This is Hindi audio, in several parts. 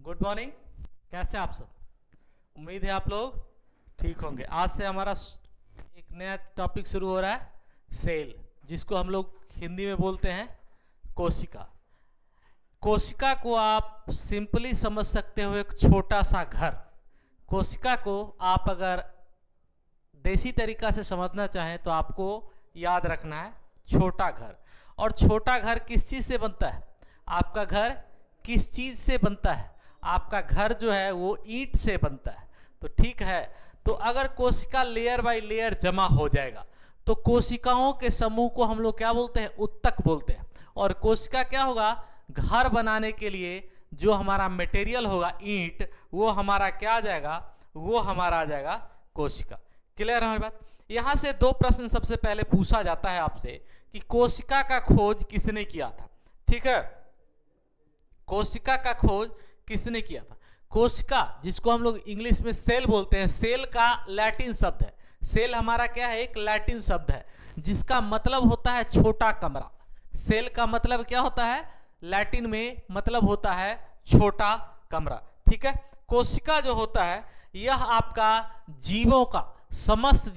Good morning. कैसे हैं आप सब? उम्मीद है आप लोग ठीक होंगे। आज से हमारा एक नया टॉपिक शुरू हो रहा है, सेल, जिसको हम लोग हिंदी में बोलते हैं कोशिका। कोशिका को आप सिंपली समझ सकते हो एक छोटा सा घर। कोशिका को आप अगर देसी तरीका से समझना चाहें तो आपको याद रखना है छोटा घर। और छोटा घर किस चीज़ से बनता है? आपका घर किस चीज़ से बनता है? आपका घर जो है वो ईंट से बनता है। तो ठीक है, तो अगर कोशिका लेयर बाय लेयर जमा हो जाएगा तो कोशिकाओं के समूह को हम लोग क्या बोलते हैं? उत्तक बोलते हैं। और कोशिका क्या होगा? घर बनाने के लिए जो हमारा मटेरियल होगा ईंट, वो हमारा क्या आ जाएगा? वो हमारा आ जाएगा कोशिका। क्लियर है हमारी बात? यहां से दो प्रश्न सबसे पहले पूछा जाता है आपसे कि कोशिका का खोज किसने किया था। ठीक है, कोशिका का खोज किसने किया था? कोशिका, जिसको हम लोग इंग्लिश में सेल बोलते हैं, सेल का लैटिन शब्द है। सेल हमारा क्या है? एक लैटिन शब्द है जिसका मतलब होता है छोटा कमरा। सेल का मतलब क्या होता है? लैटिन में मतलब होता है छोटा कमरा। ठीक है, कोशिका जो होता है यह आपका जीवों का, समस्त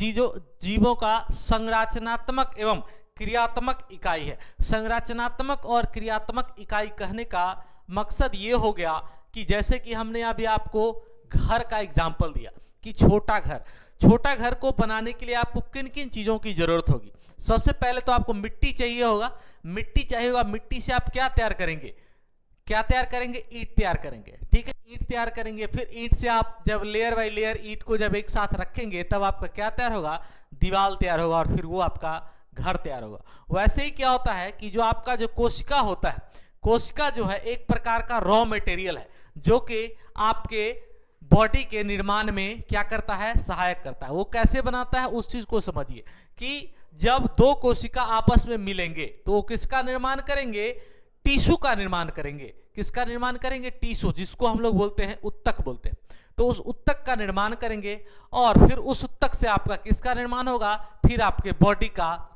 जीवों का संरचनात्मक एवं क्रियात्मक इकाई है। संरचनात्मक और क्रियात्मक इकाई कहने का मकसद ये हो गया कि जैसे कि हमने अभी आपको घर का एग्जाम्पल दिया कि छोटा घर को बनाने के लिए आपको किन किन चीज़ों की जरूरत होगी। सबसे पहले तो आपको मिट्टी चाहिए होगा। मिट्टी से आप क्या तैयार करेंगे? ईंट तैयार करेंगे। ठीक है, ईंट तैयार करेंगे। फिर ईंट से आप जब लेयर बाय लेयर ईंट को जब एक साथ रखेंगे तब आपका क्या तैयार होगा? दीवार तैयार होगा, और फिर वो आपका घर तैयार होगा। वैसे ही क्या होता है कि जो आपका जो कोशिका होता है, कोशिका जो है एक प्रकार का रॉ मटेरियल है जो कि आपके बॉडी के निर्माण में क्या करता है? सहायक करता है। वो कैसे बनाता है उस चीज को समझिए कि जब दो कोशिका आपस में मिलेंगे तो वो किसका निर्माण करेंगे? टिश्यू का निर्माण करेंगे। किसका निर्माण करेंगे? टिश्यू, जिसको हम लोग बोलते हैं उत्तक बोलते हैं। तो उस उत्तक का निर्माण करेंगे और फिर उस उत्तक से आपका किसका निर्माण होगा? फिर आपके बॉडी का,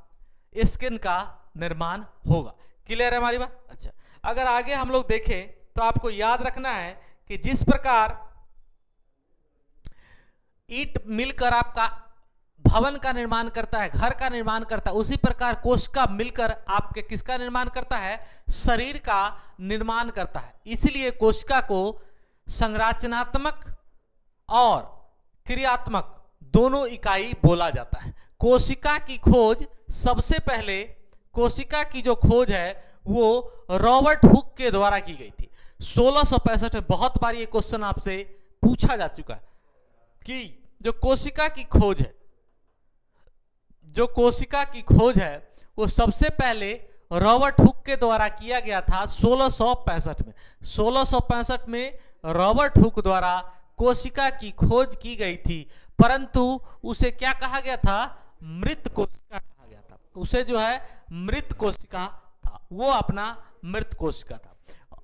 स्किन का निर्माण होगा। क्लियर है हमारी बात? अच्छा, अगर आगे हम लोग देखें तो आपको याद रखना है कि जिस प्रकार ईंट मिलकर आपका भवन का निर्माण करता है, घर का निर्माण करता है, उसी प्रकार कोशिका मिलकर आपके किसका निर्माण करता है? शरीर का निर्माण करता है। इसलिए कोशिका को संरचनात्मक और क्रियात्मक दोनों इकाई बोला जाता है। कोशिका की खोज सबसे पहले, कोशिका की जो खोज है वो रॉबर्ट हुक के द्वारा की गई थी 1665 में। बहुत बार ये क्वेश्चन आपसे पूछा जा चुका है कि जो कोशिका की खोज है वो सबसे पहले रॉबर्ट हुक के द्वारा किया गया था 1665 में। 1665 में रॉबर्ट हुक द्वारा कोशिका की खोज की गई थी, परंतु उसे क्या कहा गया था? मृत कोशिका कहा गया था। उसे जो है मृत कोशिका था, वो अपना मृत कोशिका था।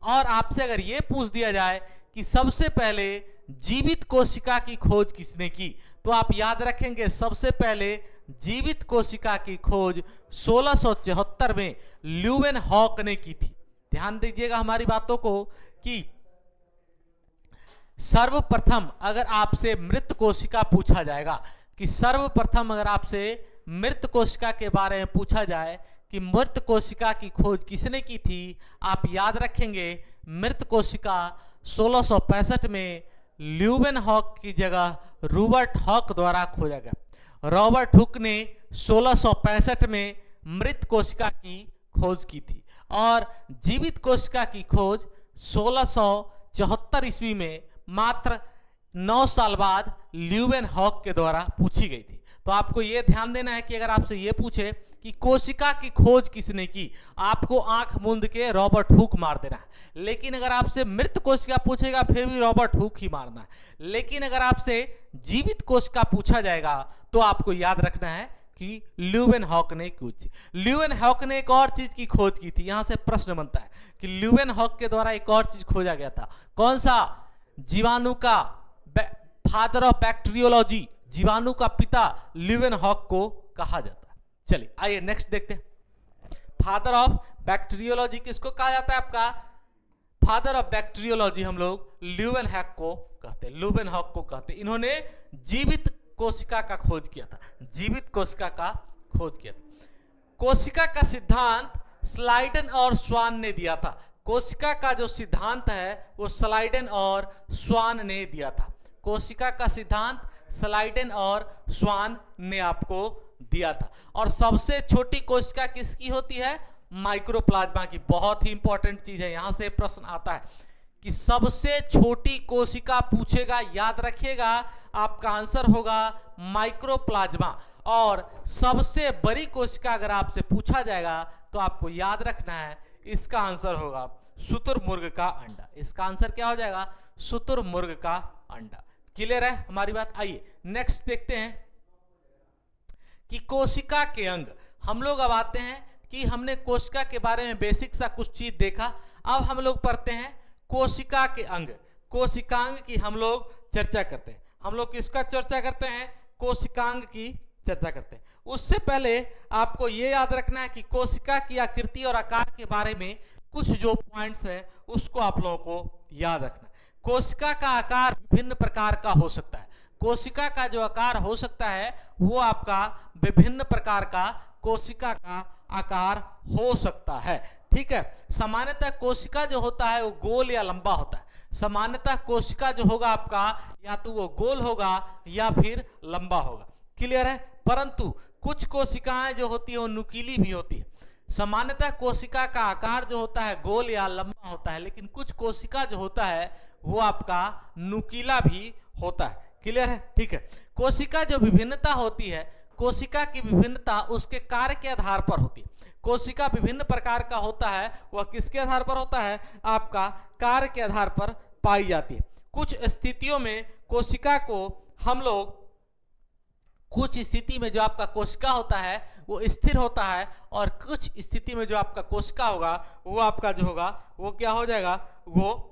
और आपसे अगर ये पूछ दिया जाए कि सबसे पहले जीवित कोशिका की खोज किसने की, तो आप याद रखेंगे सबसे पहले जीवित कोशिका की खोज 1674 में ल्यूवेनहॉक ने की थी। ध्यान दीजिएगा हमारी बातों को कि सर्वप्रथम अगर आपसे मृत कोशिका पूछा जाएगा, कि सर्वप्रथम अगर आपसे मृत कोशिका के बारे में पूछा जाए कि मृत कोशिका की खोज किसने की थी, आप याद रखेंगे मृत कोशिका 1665 में ल्यूवेनहॉक की जगह रॉबर्ट हुक द्वारा खोजा गया। रॉबर्ट हुक ने 1665 में मृत कोशिका की खोज की थी और जीवित कोशिका की खोज 1674 ईस्वी में मात्र 9 साल बाद ल्यूवेनहॉक के द्वारा पूछी गई थी। तो आपको यह ध्यान देना है कि अगर आपसे यह पूछे कि कोशिका की खोज किसने की, आपको आंख मूंद के रॉबर्ट हुक मार देना है। लेकिन अगर आपसे मृत कोशिका पूछेगा फिर भी रॉबर्ट हुक ही मारना है। लेकिन अगर आपसे जीवित कोशिका पूछा जाएगा तो आपको याद रखना है कि ल्यूवेनहॉक ने की थी। ल्यूवेनहॉक ने एक और चीज की खोज की थी। यहां से प्रश्न बनता है कि ल्यूवेनहॉक के द्वारा एक और चीज खोजा गया था। कौन सा? जीवाणु का फादर ऑफ बैक्टीरियोलॉजी, जीवाणु का पिता ल्यूवेनहॉक को कहा जाता है। चलिए आइए नेक्स्ट देखते हैं। फादर ऑफ बैक्टीरियोलॉजी किसको कहा जाता है? आपका फादर ऑफ बैक्टीरियोलॉजी हम लोग ल्यूवेनहॉक को कहते हैं, ल्यूवेनहॉक को कहते हैं। इन्होंने जीवित कोशिका का खोज किया था, जीवित कोशिका का खोज किया था। कोशिका का सिद्धांत स्लाइडन और स्वान ने दिया था। कोशिका का जो सिद्धांत है वो स्लाइडन और स्वान ने दिया था। कोशिका का सिद्धांत स्लाइडन और स्वान ने आपको दिया था। और सबसे छोटी कोशिका किसकी होती है? माइक्रोप्लाज्मा की। बहुत ही इंपॉर्टेंट चीज है, यहां से प्रश्न आता है कि सबसे छोटी कोशिका पूछेगा, याद रखिएगा, आपका आंसर होगा माइक्रोप्लाज्मा। और सबसे बड़ी कोशिका अगर आपसे पूछा जाएगा तो आपको याद रखना है, इसका आंसर होगा शुतुरमुर्ग का अंडा। इसका आंसर क्या हो जाएगा? शुतुरमुर्ग का अंडा। क्लियर है हमारी बात? आइए नेक्स्ट देखते हैं कि कोशिका के अंग। हम लोग अब आते हैं कि हमने कोशिका के बारे में बेसिक सा कुछ चीज देखा। अब हम लोग पढ़ते हैं कोशिका के अंग। कोशिकांग की हम लोग चर्चा करते हैं। हम लोग किसका चर्चा करते हैं? कोशिकांग की चर्चा करते हैं। उससे पहले आपको ये याद रखना है कि कोशिका की आकृति और आकार के बारे में कुछ जो पॉइंट्स हैं उसको आप लोगों को याद रखना है। कोशिका का आकार विभिन्न प्रकार का हो सकता है। कोशिका का जो आकार हो सकता है वो आपका विभिन्न प्रकार का कोशिका का आकार हो सकता है। ठीक है, सामान्यतः कोशिका जो होता है वो गोल या लंबा होता है। सामान्यतः कोशिका जो होगा आपका या तो वो गोल होगा या फिर लंबा होगा। क्लियर है? परंतु कुछ कोशिकाएं जो होती है वो नुकीली भी होती है। सामान्यतः कोशिका का आकार जो होता है गोल या लंबा होता है, लेकिन कुछ कोशिका जो होता है वो आपका नुकीला भी होता है। क्लियर है? ठीक है। कोशिका जो विभिन्नता होती है, कोशिका की विभिन्नता उसके कार्य के आधार पर होती है। कोशिका विभिन्न प्रकार का होता है, वह किसके आधार पर होता है? आपका कार्य के आधार पर पाई जाती है। कुछ स्थितियों में कोशिका को हम लोग, कुछ स्थिति में जो आपका कोशिका होता है वो स्थिर होता है, और कुछ स्थिति में जो आपका कोशिका होगा वो आपका जो होगा वो क्या हो जाएगा? वो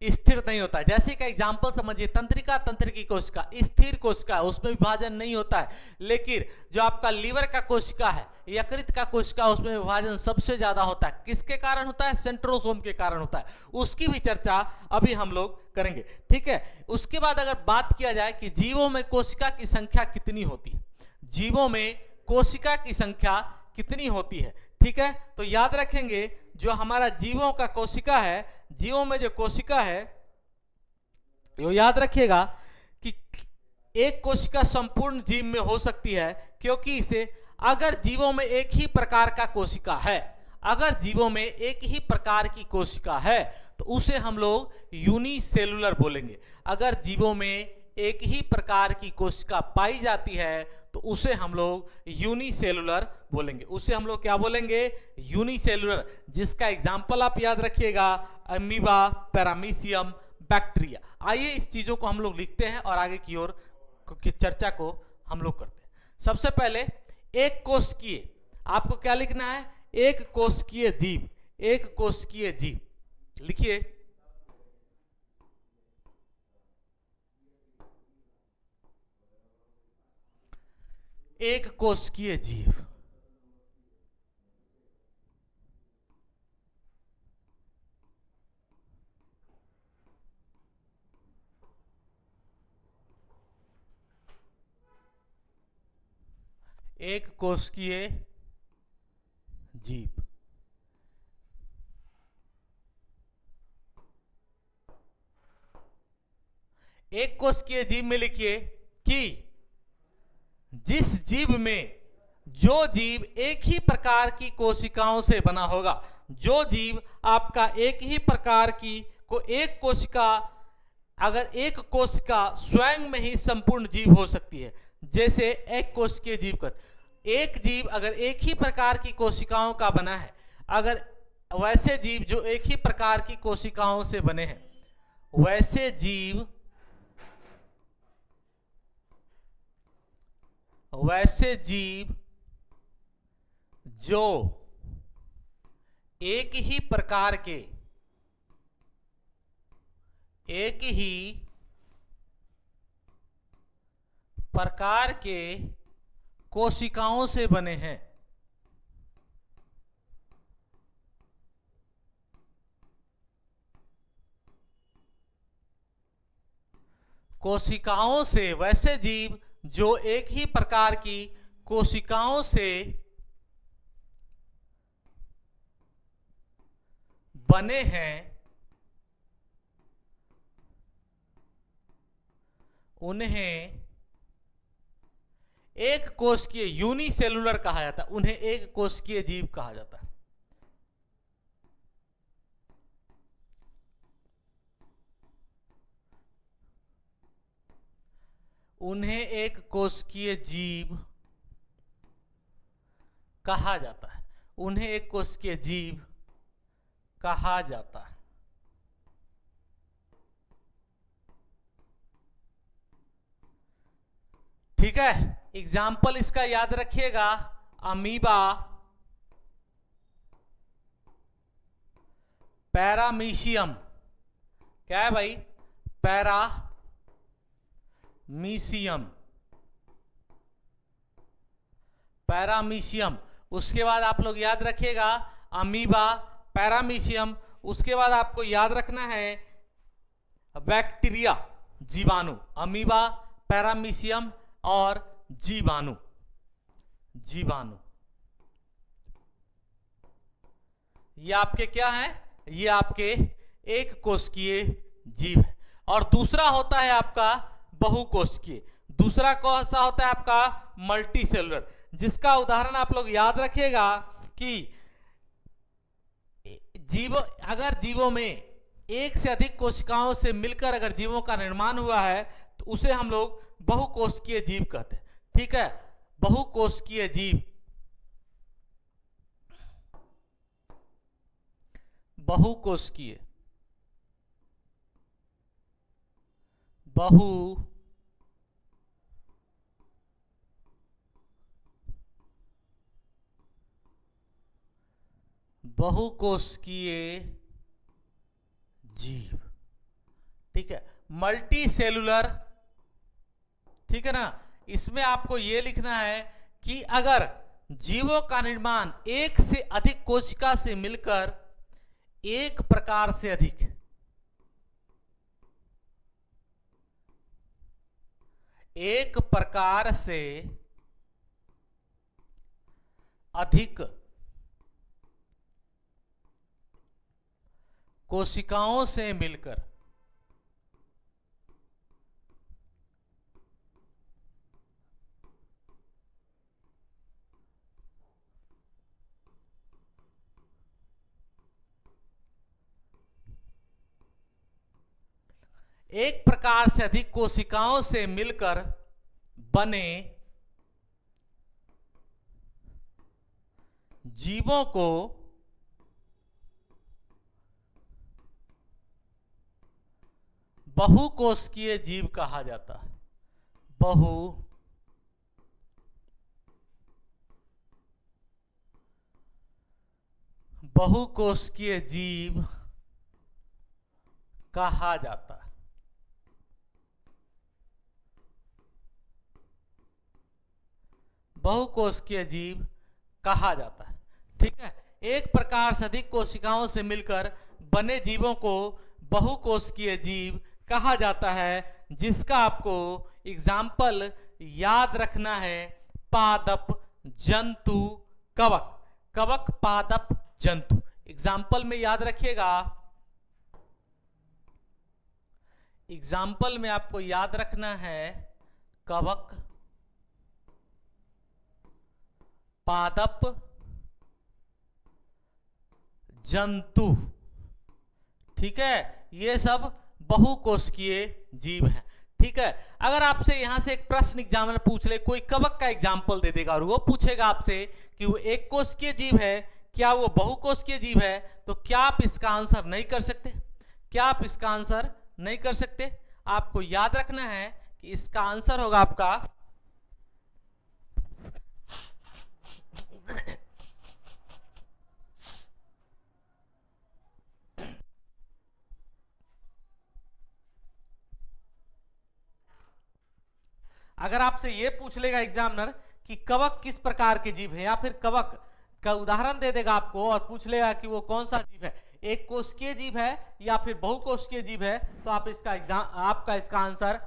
स्थिर नहीं होता है। जैसे का एग्जांपल समझिए, तंत्रिका तंत्र की कोशिका स्थिर कोशिका है, उसमें विभाजन नहीं होता है। लेकिन जो आपका लीवर का कोशिका है, यकृत का कोशिका, उसमें विभाजन सबसे ज्यादा होता है। किसके कारण होता है? सेंट्रोसोम के कारण होता है। उसकी भी चर्चा अभी हम लोग करेंगे। ठीक है। उसके बाद अगर बात किया जाए कि जीवों में कोशिका की संख्या कितनी होती है, जीवों में कोशिका की संख्या कितनी होती है, ठीक है, तो याद रखेंगे जो हमारा जीवों का कोशिका है, जीवों में जो कोशिका है वो याद रखिएगा कि एक कोशिका संपूर्ण जीव में हो सकती है, क्योंकि इसे अगर जीवों में एक ही प्रकार का कोशिका है, अगर जीवों में एक ही प्रकार की कोशिका है तो उसे हम लोग यूनिसेलुलर बोलेंगे। अगर जीवों में एक ही प्रकार की कोशिका पाई जाती है तो उसे हम लोग यूनिसेलुलर बोलेंगे। उसे हम लोग क्या बोलेंगे? यूनिसेलुलर। जिसका एग्जाम्पल आप याद रखिएगा, अमीबा, पैरामीशियम, बैक्टीरिया। आइए इस चीजों को हम लोग लिखते हैं और आगे की ओर की चर्चा को हम लोग करते हैं। सबसे पहले एक कोशिकीय, आपको क्या लिखना है? एक कोशिकीय जीव। एक कोशिकीय जीव लिखिए। एक कोशिकीय जीव। एक कोशिकीय जीव। एक कोशिकीय जीव में लिखिए कि जिस जीव में, जो जीव एक ही प्रकार की कोशिकाओं से बना होगा, जो जीव आपका एक ही प्रकार की को एक कोशिका, अगर एक कोशिका स्वयं में ही संपूर्ण जीव हो सकती है, जैसे एक कोशिकीय जीव का, एक जीव अगर एक ही प्रकार की कोशिकाओं का बना है, अगर वैसे जीव जो एक ही प्रकार की कोशिकाओं से बने हैं, वैसे जीव, वैसे जीव जो एक ही प्रकार के, एक ही प्रकार के कोशिकाओं से बने हैं, कोशिकाओं से, वैसे जीव जो एक ही प्रकार की कोशिकाओं से बने हैं, उन्हें एक कोशिकीय यूनिसेलुलर कहा जाता है, उन्हें एक कोशिकीय जीव कहा जाता है। उन्हें एक कोशिकीय जीव कहा जाता है, उन्हें एक कोशिकीय जीव कहा जाता है। ठीक है, एग्जाम्पल इसका याद रखिएगा, अमीबा, पैरामीशियम, क्या है भाई, पैरामीशियम, पैरामीशियम। उसके बाद आप लोग याद रखिएगा अमीबा, पैरामीशियम। उसके बाद आपको याद रखना है बैक्टीरिया, जीवाणु, अमीबा, पैरामीशियम और जीवाणु। जीवाणु ये आपके क्या है, ये आपके एक कोशिकीय जीव है। और दूसरा होता है आपका बहुकोशिकीय। दूसरा कौन सा होता है आपका, मल्टी सेलुलर, जिसका उदाहरण आप लोग याद रखिएगा कि जीवों, अगर जीवों में एक से अधिक कोशिकाओं से मिलकर अगर जीवों का निर्माण हुआ है तो उसे हम लोग बहुकोशिकीय जीव कहते हैं। ठीक है, बहुकोशिकीय जीव, बहुकोशिकीय, बहुकोशिकीय जीव। ठीक है, मल्टी सेलुलर, ठीक है ना। इसमें आपको यह लिखना है कि अगर जीवों का निर्माण एक से अधिक कोशिका से मिलकर एक प्रकार से अधिक, एक प्रकार से अधिक कोशिकाओं से मिलकर एक प्रकार से अधिक कोशिकाओं से मिलकर बने जीवों को बहुकोशिकीय जीव कहा जाता है। बहुकोशिकीय जीव कहा जाता है। बहुकोशिकीय जीव कहा जाता है। ठीक है, एक प्रकार से अधिक कोशिकाओं से मिलकर बने जीवों को बहुकोशिकीय जीव कहा जाता है, जिसका आपको एग्जाम्पल याद रखना है पादप, जंतु, कवक। कवक, पादप, जंतु, एग्जाम्पल में याद रखिएगा। एग्जाम्पल में आपको याद रखना है कवक, पादप, जंतु। ठीक है, ये सब बहुकोशिकीय जीव हैं। ठीक है, अगर आपसे यहां से एक प्रश्न एग्जामिनर पूछ ले, कोई कवक का एग्जाम्पल दे देगा और वो पूछेगा आपसे कि वो एक कोशिकीय जीव है, क्या वो बहुकोशिकीय जीव है, तो क्या आप इसका आंसर नहीं कर सकते? क्या आप इसका आंसर नहीं कर सकते? आपको याद रखना है कि इसका आंसर होगा आपका अगर आपसे यह पूछ लेगा एग्जामिनर कि कवक किस प्रकार के जीव है, या फिर कवक का उदाहरण दे देगा आपको और पूछ लेगा कि वो कौन सा जीव है, एक कोशिकीय जीव है या फिर बहुकोशिकीय जीव है, तो आप आपका इसका आंसर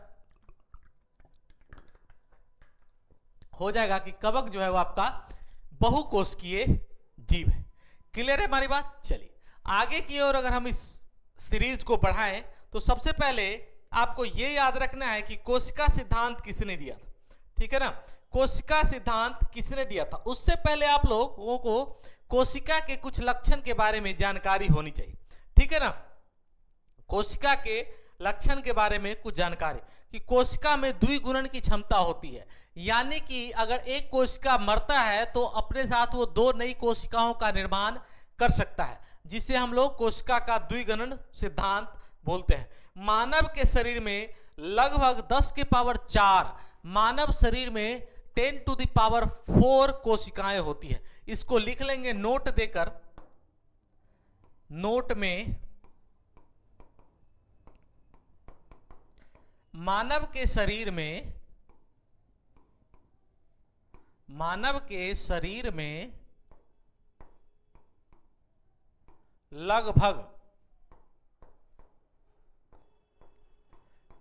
हो जाएगा कि कवक जो है वो आपका बहुकोशिकीय जीव है। क्लियर है हमारी बात? चलिए आगे की ओर अगर हम इस सीरीज को बढ़ाएं तो सबसे पहले आपको यह याद रखना है कि कोशिका सिद्धांत किसने दिया था। ठीक है ना, कोशिका सिद्धांत किसने दिया था। उससे पहले आप लोगों को कोशिका के कुछ लक्षण के बारे में जानकारी होनी चाहिए। ठीक है ना, कोशिका के लक्षण के बारे में कुछ जानकारी कि कोशिका में द्विगुणन की क्षमता होती है, यानी कि अगर एक कोशिका मरता है तो अपने साथ वो दो नई कोशिकाओं का निर्माण कर सकता है, जिसे हम लोग कोशिका का द्विगुणन सिद्धांत बोलते हैं। मानव के शरीर में लगभग 10 के पावर 4 मानव शरीर में 10 टू द पावर 4 कोशिकाएं होती है। इसको लिख लेंगे नोट देकर, नोट में मानव के शरीर में लगभग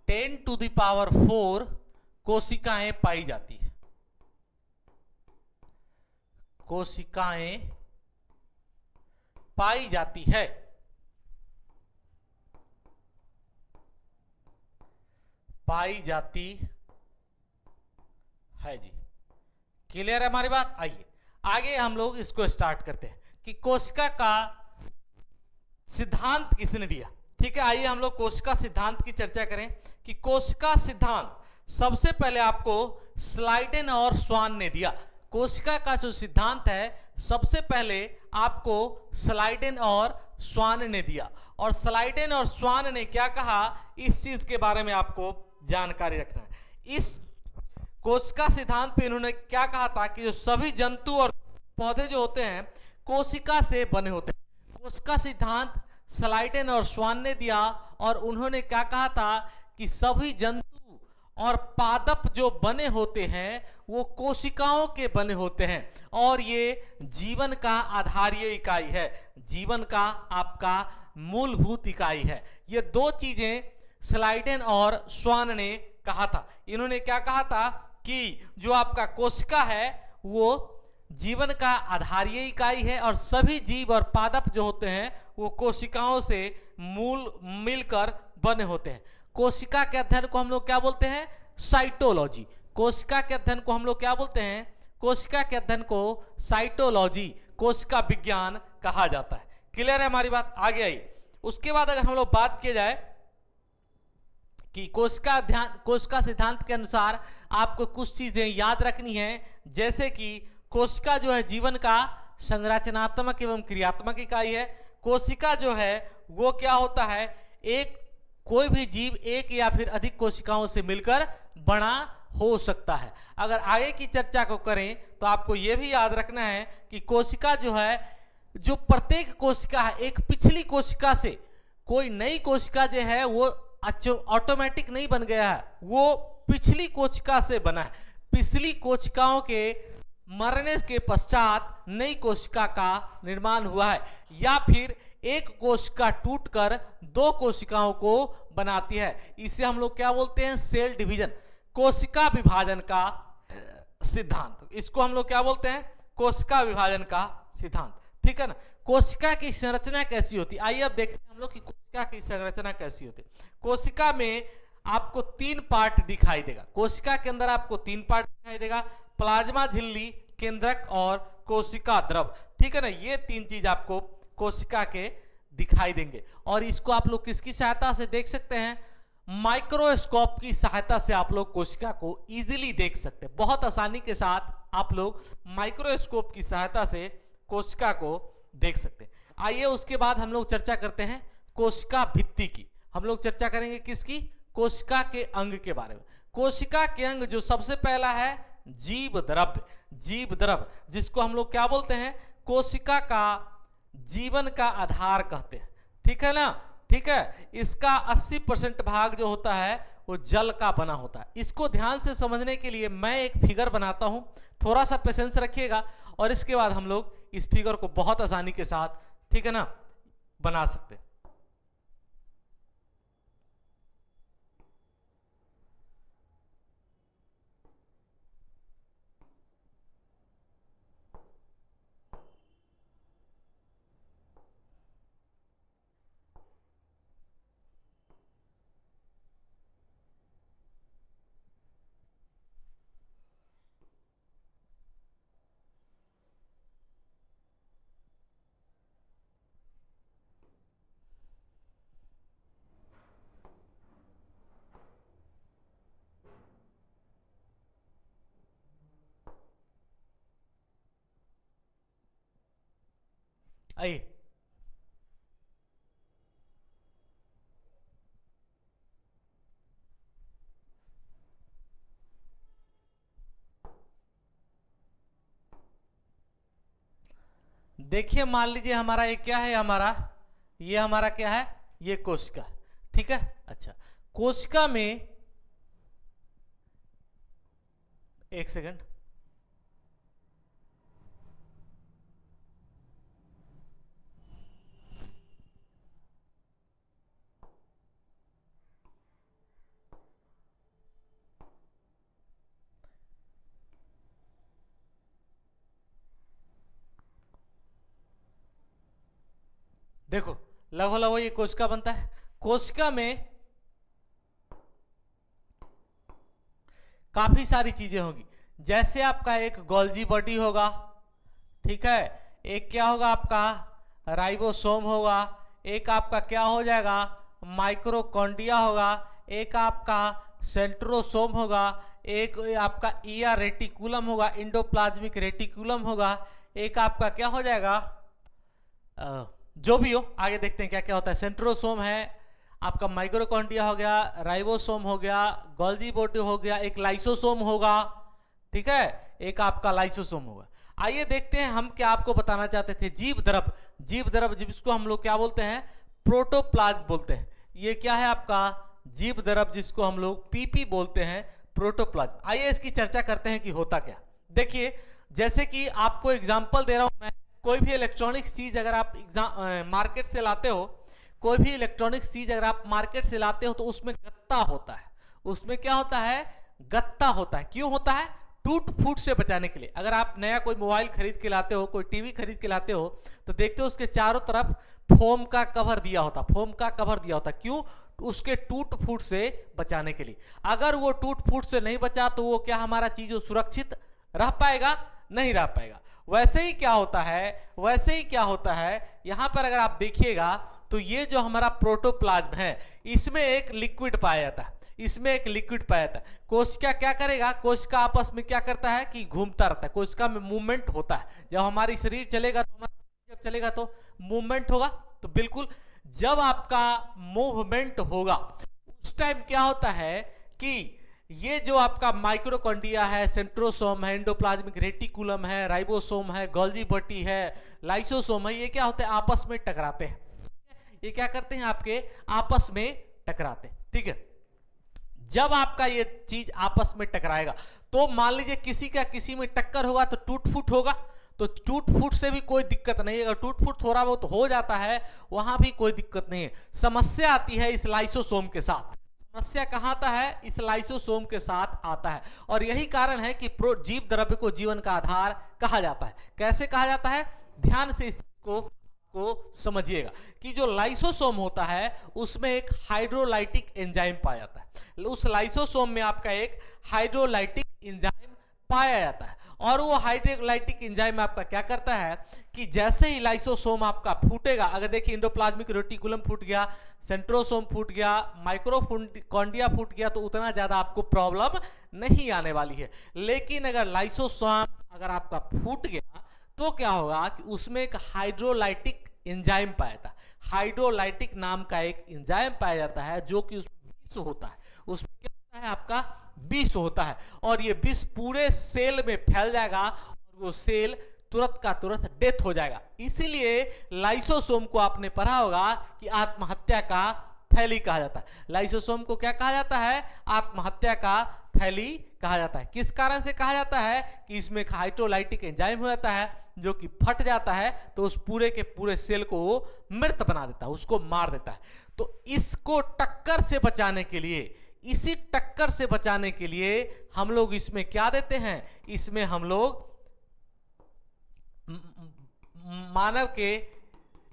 10 टू द पावर 4 कोशिकाएं पाई जाती है। कोशिकाएं पाई जाती है। पाई जाती है जी। क्लियर है हमारी बात? आइए आगे हम लोग इसको स्टार्ट करते हैं कि कोशिका का सिद्धांत किसने दिया। ठीक है, आइए हम लोग कोशिका सिद्धांत की चर्चा करें कि कोशिका सिद्धांत सबसे पहले आपको स्लाइडेन और स्वान ने दिया। कोशिका का जो सिद्धांत है सबसे पहले आपको स्लाइडेन और स्वान ने दिया, और स्लाइडेन और स्वान ने क्या कहा इस चीज के बारे में आपको जानकारी रखना है। इस कोशिका सिद्धांत पे इन्होंने क्या कहा था कि जो सभी जंतु और पौधे जो होते हैं कोशिका से बने होते हैं। कोशिका सिद्धांत स्लाइडेन और स्वान ने दिया, और उन्होंने क्या कहा था कि सभी जंतु और पादप जो बने होते हैं वो कोशिकाओं के बने होते हैं, और ये जीवन का आधारीय इकाई है, जीवन का आपका मूलभूत इकाई है। ये दो चीजें स्लाइडेन और स्वान ने कहा था। इन्होंने क्या कहा था कि जो आपका कोशिका है वो जीवन का आधारीय इकाई है, और सभी जीव और पादप जो होते हैं वो कोशिकाओं से मिलकर बने होते हैं। कोशिका के अध्ययन को हम लोग क्या बोलते हैं? साइटोलॉजी। कोशिका के अध्ययन को हम लोग क्या बोलते हैं? कोशिका के अध्ययन को साइटोलॉजी, कोशिका विज्ञान कहा जाता है। क्लियर है हमारी बात? आगे आई। उसके बाद अगर हम लोग बात किया जाए कि कोशिका सिद्धांत के अनुसार आपको कुछ चीजें याद रखनी है, जैसे कि कोशिका जो है जीवन का संरचनात्मक एवं क्रियात्मक इकाई है। कोशिका जो है वो क्या होता है, कोई भी जीव एक या फिर अधिक कोशिकाओं से मिलकर बना हो सकता है। अगर आगे की चर्चा को करें तो आपको यह भी याद रखना है कि कोशिका जो है, जो प्रत्येक कोशिका है, एक पिछली कोशिका से कोई नई कोशिका जो है वो ऑटोमेटिक नहीं बन गया है, वो पिछली कोशिका से बना है। पिछली कोशिकाओं के मरने के पश्चात नई कोशिका का निर्माण हुआ है, या फिर एक कोशिका टूटकर दो कोशिकाओं को बनाती है। इसे हम लोग क्या बोलते हैं? सेल डिवीजन, कोशिका विभाजन का सिद्धांत। इसको हम लोग क्या बोलते हैं? कोशिका विभाजन का सिद्धांत। ठीक है ना। कोशिका की संरचना कैसी होती है, आइए अब देखते हैं हम लोग कि कोशिका की संरचना कैसी होती है। कोशिका में आपको 3 पार्ट दिखाई देगा। कोशिका के अंदर आपको 3 पार्ट दिखाई देगा, प्लाज्मा झिल्ली, केंद्रक और कोशिका द्रव। ठीक है ना, ये 3 चीज आपको कोशिका के दिखाई देंगे, और इसको आप लोग किसकी सहायता से देख सकते हैं? माइक्रोस्कोप की सहायता से आप लोग कोशिका को इजीली देख सकते हैं। बहुत आसानी के साथ आप लोग माइक्रोस्कोप की सहायता से कोशिका को देख सकते हैं। आइए उसके बाद हम लोग चर्चा करते हैं कोशिका भित्ति की। हम लोग चर्चा करेंगे किसकी? कोशिका के अंग के बारे में। कोशिका के अंग जो सबसे पहला है जीव द्रव्य, जीव द्रव्य जिसको हम लोग क्या बोलते हैं? कोशिका का जीवन का आधार कहते हैं। ठीक है ना, ठीक है। इसका 80% भाग जो होता है वो जल का बना होता है। इसको ध्यान से समझने के लिए मैं एक फिगर बनाता हूं, थोड़ा सा पेशेंस रखिएगा, और इसके बाद हम लोग इस फिगर को बहुत आसानी के साथ, ठीक है ना, बना सकते हैं। आइए, देखिए मान लीजिए हमारा ये क्या है, ये हमारा क्या है, ये कोशिका, ठीक है। अच्छा, कोशिका में, एक सेकंड, देखो लगो लगो ये कोशिका बनता है। कोशिका में काफी सारी चीजें होगी, जैसे आपका एक गोल्जी बॉडी होगा, ठीक है, एक क्या होगा आपका राइबोसोम होगा, एक आपका क्या हो जाएगा माइक्रोकॉन्ड्रिया होगा, एक आपका सेंट्रोसोम होगा, एक आपका ईआर रेटिकुलम होगा, इंडोप्लाज्मिक रेटिकुलम होगा, एक आपका क्या हो जाएगा जो भी हो, आगे देखते हैं क्या क्या होता है। सेंट्रोसोम है आपका, माइक्रोकॉन्ड्रिया हो गया, राइबोसोम हो गया, गोल्जी बॉडी हो गया, एक लाइसोसोम होगा, ठीक है, एक आपका लाइसोसोम होगा। आइए देखते हैं हम क्या आपको बताना चाहते थे। जीव द्रव जिसको हम लोग क्या बोलते हैं, प्रोटोप्लाज्म बोलते हैं। ये क्या है आपका जीव द्रव, जिसको हम लोग पीपी बोलते हैं, प्रोटोप्लाज्म। आइए इसकी चर्चा करते हैं कि होता क्या। देखिए जैसे कि आपको एग्जाम्पल दे रहा हूं मैं, कोई भी इलेक्ट्रॉनिक चीज अगर आप मार्केट से लाते हो, कोई भी इलेक्ट्रॉनिक चीज अगर आप मार्केट से लाते हो तो उसमें गत्ता होता है, उसमें क्या होता है, गत्ता होता है। क्यों होता है, टूट फूट से बचाने के लिए। अगर आप नया कोई मोबाइल खरीद के लाते हो, कोई टीवी खरीद के लाते हो, तो देखते हो उसके चारों तरफ फोम का कवर दिया होता, फोम का कवर दिया होता। क्यों, उसके टूट फूट से बचाने के लिए। अगर वो टूट फूट से नहीं बचा तो वो क्या हमारा चीज सुरक्षित रह पाएगा, नहीं रह पाएगा। वैसे ही क्या होता है, यहां पर अगर आप देखिएगा तो ये जो हमारा प्रोटोप्लाज्म है, इसमें एक लिक्विड पाया जाता है, कोशिका क्या करेगा, कोशिका आपस में क्या करता है कि घूमता रहता है, कोशिका में मूवमेंट होता है। जब हमारी शरीर चलेगा तो जब चलेगा तो मूवमेंट होगा, तो बिल्कुल जब आपका मूवमेंट होगा उस टाइम क्या होता है कि ये जो आपका माइक्रोकॉन्ड्रिया है, सेंट्रोसोम है, एंडोप्लाज्मिक रेटिकुलम है, राइबोसोम है, गोल्जी बॉडी है, लाइसोसोम है, ये क्या होते हैं, आपस में टकराते हैं। ये क्या करते हैं, आपके आपस में टकराते हैं, ठीक है। जब आपका ये चीज आपस में टकराएगा तो मान लीजिए किसी का किसी में टक्कर होगा तो टूट फूट होगा, तो टूट फूट से भी कोई दिक्कत नहीं है। अगर टूट फूट थोड़ा बहुत हो जाता है वहां भी कोई दिक्कत नहीं है। समस्या आती है इस लाइसोसोम के साथ, समस्या कहाँ आता है, इस लाइसोसोम के साथ आता है। और यही कारण है कि जीव द्रव्य को जीवन का आधार कहा जाता है। कैसे कहा जाता है, ध्यान से इस को समझिएगा कि जो लाइसोसोम होता है उसमें एक हाइड्रोलाइटिक एंजाइम पाया जाता है। उस लाइसोसोम में आपका एक हाइड्रोलाइटिक एंजाइम पाया जाता है, और वो हाइड्रोलाइटिक एंजाइम आपका क्या करता है कि जैसे ही लाइसोसोम आपका फूटेगा, अगर देखिए इंडोप्लाज्मिक रेटिकुलम फूट गया, सेंट्रोसोम फूट गया, माइक्रोकॉन्ड्रिया फूट गया, तो उतना ज्यादा आपको प्रॉब्लम नहीं आने वाली है। लेकिन अगर लाइसोसोम अगर आपका फूट गया तो क्या होगा कि उसमें एक हाइड्रोलाइटिक एंजाइम पाया जाता है, हाइड्रोलाइटिक नाम का एक एंजाइम पाया जाता है, जो कि उसमें विष होता है। उसमें क्या होता है, आपका विष होता है, और ये विष पूरे सेल में फैल जाएगा और वो सेल तुरंत का तुरंत डेथ हो जाएगा। इसीलिए लाइसोसोम को आपने पढ़ा होगा कि आत्महत्या का थैली कहा जाता है। लाइसोसोम को क्या कहा जाता है, आत्महत्या का थैली कहा जाता है। किस कारण से कहा जाता है कि इसमें हाइड्रोलाइटिक एंजाइम हो जाता है, जो कि फट जाता है तो उस पूरे के पूरे सेल को मृत बना देता है, उसको मार देता है। तो इसको टक्कर से बचाने के लिए, इसी टक्कर से बचाने के लिए हम लोग इसमें क्या देते हैं, इसमें हम लोग मानव के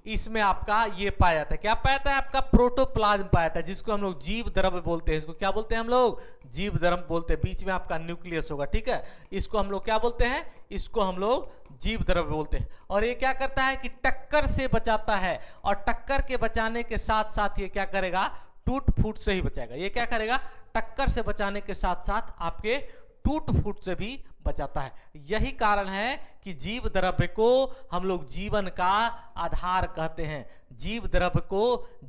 इसमें आपका ये पाया जाता है, क्या पाया जाता है, आपका प्रोटोप्लाज्म पाया जाता है, जिसको हम लोग जीव द्रव्य बोलते हैं। इसको क्या बोलते हैं हम लोग, जीव द्रव्य बोलते हैं। बीच में आपका न्यूक्लियस होगा, ठीक है, इसको हम लोग क्या बोलते हैं, इसको हम लोग जीव द्रव्य बोलते हैं। और ये क्या करता है कि टक्कर से बचाता है, और टक्कर के बचाने के साथ साथ ये क्या करेगा, टूट फूट से ही बचाएगा। ये क्या करेगा, टक्कर से बचाने के साथ साथ आपके टूट फूट से भी बचाता है। यही कारण है कि जीव द्रव्य को हम लोग जीवन का आधार कहते हैं। जीव द्रव्य को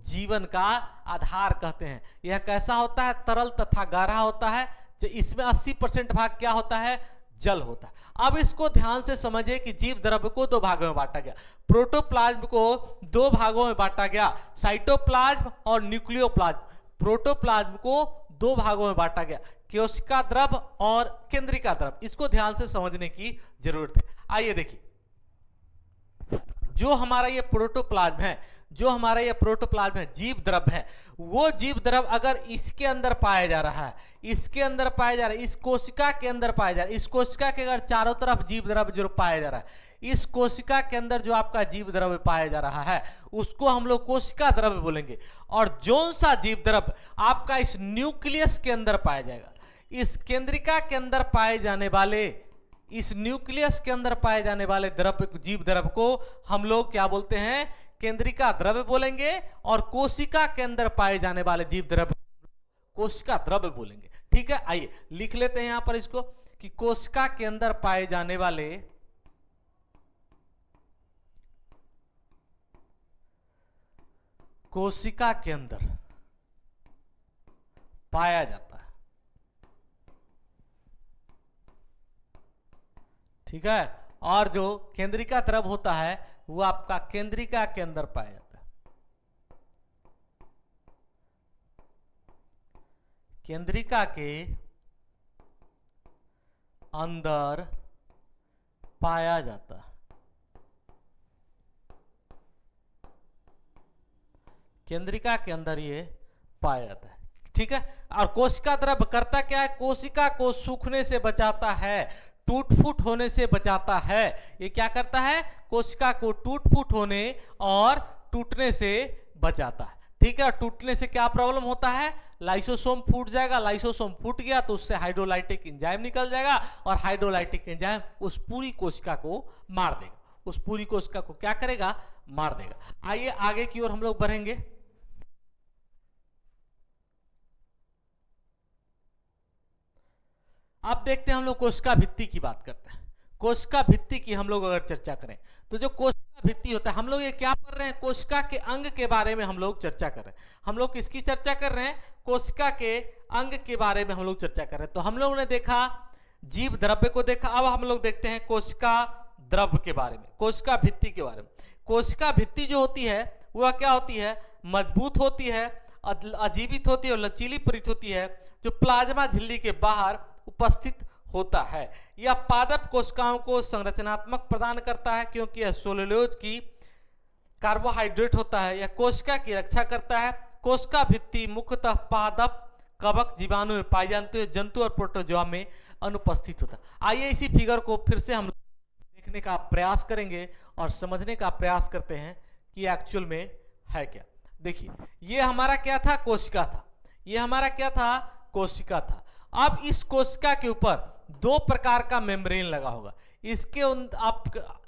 जीवन का आधार कहते हैं। यह कैसा होता है? तरल तथा गाढ़ा होता है। इसमें 80% भाग क्या होता है? जल होता है। अब इसको ध्यान से समझिए कि जीव द्रव्य को दो भागों में बांटा गया। प्रोटोप्लाज्म को दो भागों में बांटा गया, साइटोप्लाज्म और न्यूक्लियोप्लाज्म। प्रोटोप्लाज्म को दो भागों में बांटा गया, कोशिका द्रव और केंद्रिका द्रव। इसको ध्यान से समझने की जरूरत है। आइए देखिए, जो हमारा ये प्रोटोप्लाज्म है, जो हमारा ये प्रोटोप्लाज्म है, जीव द्रव है, वो जीव द्रव अगर इसके अंदर पाया जा रहा है, इसके अंदर पाया जा रहा है, इस कोशिका के अंदर पाया जा रहा है, इस कोशिका के अगर चारों तरफ जीव द्रव जो पाया जा रहा है, इस कोशिका के अंदर जो आपका जीव द्रव्य पाया जा रहा है, उसको हम लोग कोशिका द्रव्य बोलेंगे। और जौन सा जीव द्रव्य आपका इस न्यूक्लियस के अंदर पाया जाएगा, इस केंद्रिका के अंदर पाए जाने वाले, इस न्यूक्लियस के अंदर पाए जाने वाले द्रव्य, जीव द्रव्य को हम लोग क्या बोलते हैं? केंद्रिका द्रव्य बोलेंगे। और कोशिका के अंदर पाए जाने वाले जीव द्रव्य कोशिका द्रव्य बोलेंगे। ठीक है, आइए लिख लेते हैं यहां पर इसको कि कोशिका के अंदर पाए जाने वाले, कोशिका के अंदर पाया जाता है। ठीक है, और जो केंद्रिका द्रव होता है वो आपका केंद्रिका के अंदर पाया जाता है। केंद्रिका के अंदर पाया जाता है। केंद्रिका के अंदर ये पाया जाता है। ठीक है, और कोशिका द्रव करता क्या है? कोशिका को सूखने से बचाता है, टूट फूट होने से बचाता है। ये क्या करता है? कोशिका को टूट फूट होने और टूटने से बचाता है। ठीक है, टूटने से क्या प्रॉब्लम होता है? लाइसोसोम फूट जाएगा। लाइसोसोम फूट गया तो उससे हाइड्रोलाइटिक एंजाइम निकल जाएगा, और हाइड्रोलाइटिक एंजाइम उस पूरी कोशिका को मार देगा। उस पूरी कोशिका को क्या करेगा? मार देगा। आइए आगे की ओर हम लोग बढ़ेंगे। अब देखते हैं हम लोग कोशिका भित्ति की बात करते हैं। कोशिका भित्ति की हम लोग अगर चर्चा करें तो जो कोशिका भित्ति होता है, हम लोग ये क्या पढ़ रहे हैं? कोशिका के अंग के बारे में हम लोग चर्चा कर रहे हैं। हम लोग किसकी चर्चा कर रहे हैं? कोशिका के अंग के बारे में हम लोग चर्चा कर रहे हैं। तो हम लोगों ने देखा जीव द्रव्य को देखा, अब हम लोग देखते हैं कोशिका द्रव्य के बारे में, कोशिका भित्ति के बारे में। कोशिका भित्ति जो होती है वह क्या होती है? मजबूत होती है, अजीवित होती है और लचीली प्रतीत होती है, जो प्लाज्मा झिल्ली के बाहर उपस्थित होता है। यह पादप कोशिकाओं को संरचनात्मक प्रदान करता है, क्योंकि यह सेलुलोज की कार्बोहाइड्रेट होता है। यह कोशिका की रक्षा करता है। कोशिका भित्ति मुख्यतः पादप, कवक, जीवाणु में पाई जाती है, जंतु और प्रोटोजोआ में अनुपस्थित होता है। आइए इसी फिगर को फिर से हम देखने का प्रयास करेंगे और समझने का प्रयास करते हैं कि एक्चुअल में है क्या। देखिए, ये हमारा क्या था? कोशिका था। ये हमारा क्या था? कोशिका था। अब इस कोशिका के ऊपर दो प्रकार का मेम्ब्रेन लगा होगा।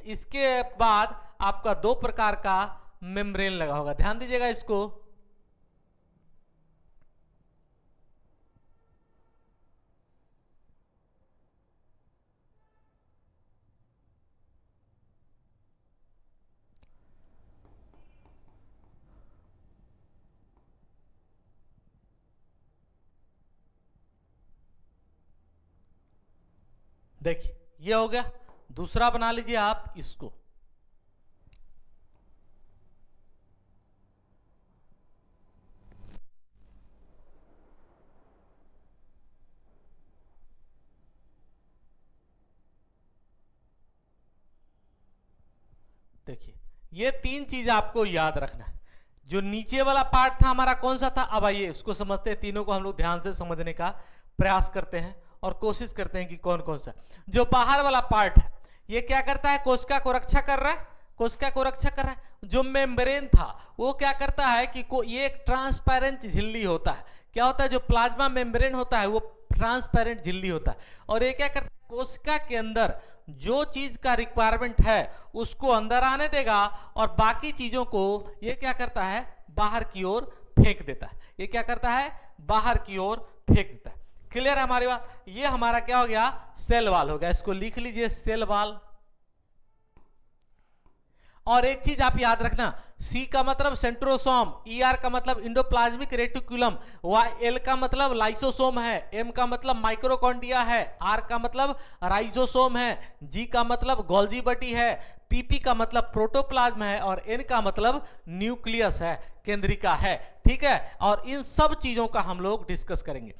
इसके बाद आपका दो प्रकार का मेम्ब्रेन लगा होगा। ध्यान दीजिएगा इसको। देखिए, ये हो गया। दूसरा बना लीजिए आप इसको। देखिए, ये तीन चीज आपको याद रखना है। जो नीचे वाला पार्ट था हमारा कौन सा था? अब आइए इसको समझते हैं। तीनों को हम लोग ध्यान से समझने का प्रयास करते हैं और कोशिश करते हैं कि कौन कौन सा। जो बाहर वाला पार्ट है ये क्या करता है? कोशिका को रक्षा कर रहा है, कोशिका को रक्षा कर रहा है। जो मेम्ब्रेन था वो क्या करता है कि ये एक ट्रांसपेरेंट झिल्ली होता है। क्या होता है? जो प्लाज्मा मेम्ब्रेन होता है वो ट्रांसपेरेंट झिल्ली होता है। और ये क्या करता है? कोशिका के अंदर जो चीज का रिक्वायरमेंट है उसको अंदर आने देगा, और बाकी चीजों को ये क्या करता है? बाहर की ओर फेंक देता है। ये क्या करता है? बाहर की ओर फेंक देता है। क्लियर है हमारी बात? ये हमारा क्या हो गया, सेल वॉल हो गया, इसको लिख लीजिए सेल वॉल। और एक चीज आप याद रखना, सी का मतलब सेंट्रोसोम, ई आर का मतलब इंडोप्लाज्मिक रेटिकुलम, एल का मतलब लाइसोसोम है, एम का मतलब माइक्रोकॉन्ड्रिया है, आर का मतलब राइजोसोम है, जी का मतलब गोल्जी बटी है, पीपी का मतलब प्रोटोप्लाज्म है, और एन का मतलब न्यूक्लियस है, केंद्रिका है। ठीक है, और इन सब चीजों का हम लोग डिस्कस करेंगे।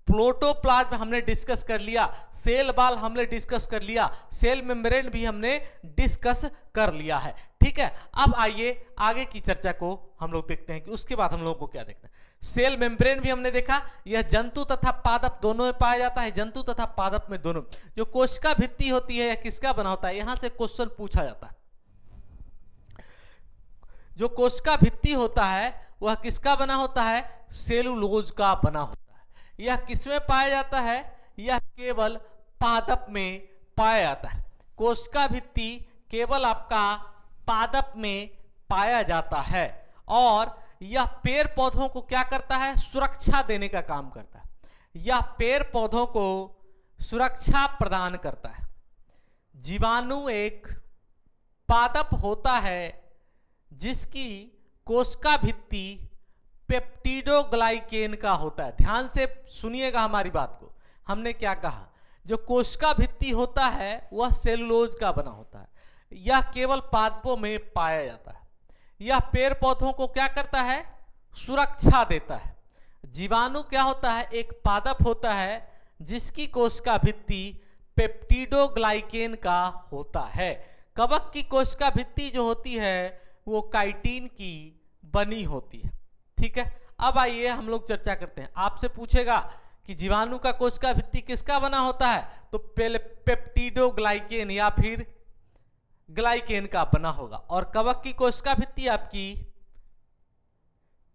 प्रोटोप्लाज्म हमने डिस्कस कर लिया, सेल वॉल हमने डिस्कस कर लिया, सेल मेम्ब्रेन भी हमने डिस्कस कर लिया है। ठीक है, अब आइए आगे की चर्चा को हम लोग देखते हैं कि उसके बाद हम लोगों को क्या देखना है। सेल मेम्ब्रेन भी हमने देखा, यह जंतु तथा पादप दोनों में पाया जाता है, जंतु तथा पादप में दोनों। जो कोशिका भित्ति होती है यह किसका बना होता है, यहां से क्वेश्चन पूछा जाता है। जो कोशिका भित्ति होता है वह किसका बना होता है, सेलुलोज का बना होता है। यह किसमें पाया जाता है, यह केवल पादप में पाया जाता है। कोशिका भित्ति केवल आपका पादप में पाया जाता है, और यह पेड़ पौधों को क्या करता है, सुरक्षा देने का काम करता है। यह पेड़ पौधों को सुरक्षा प्रदान करता है। जीवाणु एक पादप होता है जिसकी कोशिका भित्ति पेप्टिडोग्लाइकेन का होता है। ध्यान से सुनिएगा हमारी बात को, हमने क्या कहा, जो कोशिका भित्ति होता है वह सेलुलोज का बना होता है। यह केवल पादपों में पाया जाता है। यह पेड़ पौधों को क्या करता है, सुरक्षा देता है। जीवाणु क्या होता है, एक पादप होता है जिसकी कोशिका भित्ति पेप्टिडोग्लाइकेन का होता है। कवक की कोशिका भित्ति जो होती है वो काइटिन की बनी होती है। ठीक है, अब आइए हम लोग चर्चा करते हैं। आपसे पूछेगा कि जीवाणु का कोशिका भित्ति किसका बना होता है, तो पेप्टिडोग्लाइकेन या फिर ग्लाइकेन का बना होगा। और कवक की कोशिका भित्ति आपकी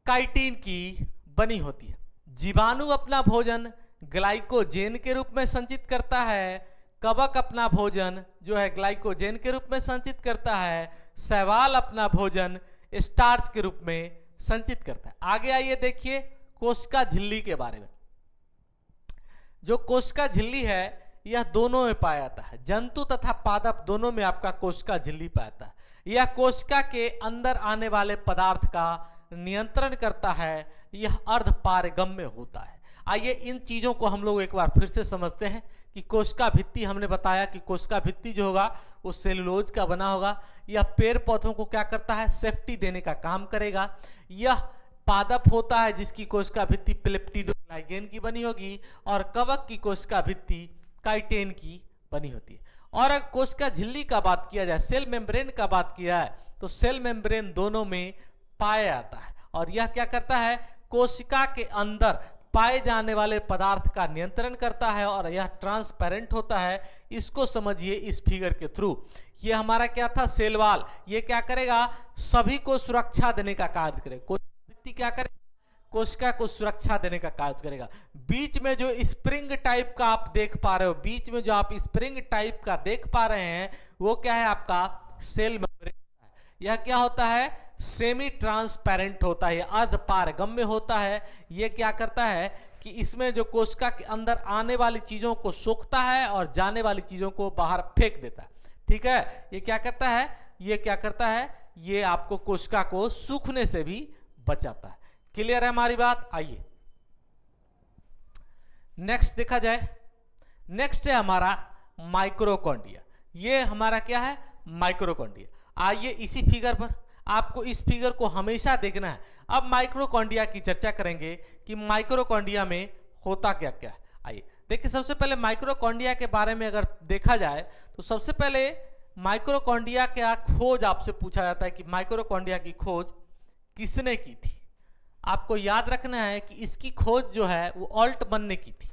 काइटिन की बनी होती है। जीवाणु अपना भोजन ग्लाइकोजेन के रूप में संचित करता है, कवक अपना भोजन जो है ग्लाइकोजेन के रूप में संचित करता है, शैवाल अपना भोजन स्टार्च के रूप में संचित करता है। आगे आइए देखिए कोशिका झिल्ली के बारे में। जो कोशिका झिल्ली है यह दोनों में पाया जाता है, जंतु तथा पादप दोनों में आपका कोशिका झिल्ली पाया जाता है। यह कोशिका के अंदर आने वाले पदार्थ का नियंत्रण करता है, यह अर्धपारगम्य होता है। आइए इन चीजों को हम लोग एक बार फिर से समझते हैं कि कोशिका भित्ति, हमने बताया कि कोशिका भित्ति जो होगा वो सेलुलोज का बना होगा। यह पेड़ पौधों को क्या करता है, सेफ्टी देने का काम करेगा। यह पादप होता है जिसकी कोशिका भित्ति पेप्टिडोग्लाइकेन की बनी होगी, और कवक की कोशिका भित्ति काइटिन की बनी होती है। और अगर कोशिका झिल्ली का बात किया जाए, सेल मेम्ब्रेन का बात किया है, तो सेल मेम्ब्रेन दोनों में पाया जाता है, और यह क्या करता है, कोशिका के अंदर पाए जाने वाले पदार्थ का नियंत्रण करता है, और यह ट्रांसपेरेंट होता है। इसको समझिए इस फिगर के थ्रू। ये हमारा क्या था, सेल वॉल। ये क्या करेगा, सभी को सुरक्षा देने का कार्य करेगा। कोशिका भित्ति क्या करेगा, कोशिका को सुरक्षा देने का कार्य करेगा। बीच में जो स्प्रिंग टाइप का आप देख पा रहे हो, बीच में जो आप स्प्रिंग टाइप का देख पा रहे हैं, वो क्या है, आपका सेल मेम्ब्रेन। यह क्या होता है, सेमी ट्रांसपेरेंट होता है, अर्धपारगम्य होता है। यह क्या करता है कि इसमें जो कोशिका के अंदर आने वाली चीजों को सोखता है और जाने वाली चीजों को बाहर फेंक देता है। ठीक है, ये क्या करता है, ये क्या करता है, ये आपको कोशिका को सूखने से भी बचाता है। क्लियर है हमारी बात? आइए नेक्स्ट देखा जाए। नेक्स्ट है हमारा माइक्रोकॉन्ड्रिया। ये हमारा क्या है, माइक्रोकॉन्ड्रिया। आइए इसी फिगर पर, आपको इस फिगर को हमेशा देखना है। अब माइक्रोकॉन्ड्रिया की चर्चा करेंगे कि माइक्रोकॉन्ड्रिया में होता क्या क्या है। आइए देखिए, सबसे पहले माइक्रोकॉन्ड्रिया के बारे में अगर देखा जाए तो सबसे पहले माइक्रोकॉन्ड्रिया का खोज आपसे पूछा जाता है कि माइक्रोकॉन्ड्रिया की खोज किसने की थी। आपको याद रखना है कि इसकी खोज जो है वो ऑल्टमन ने की थी।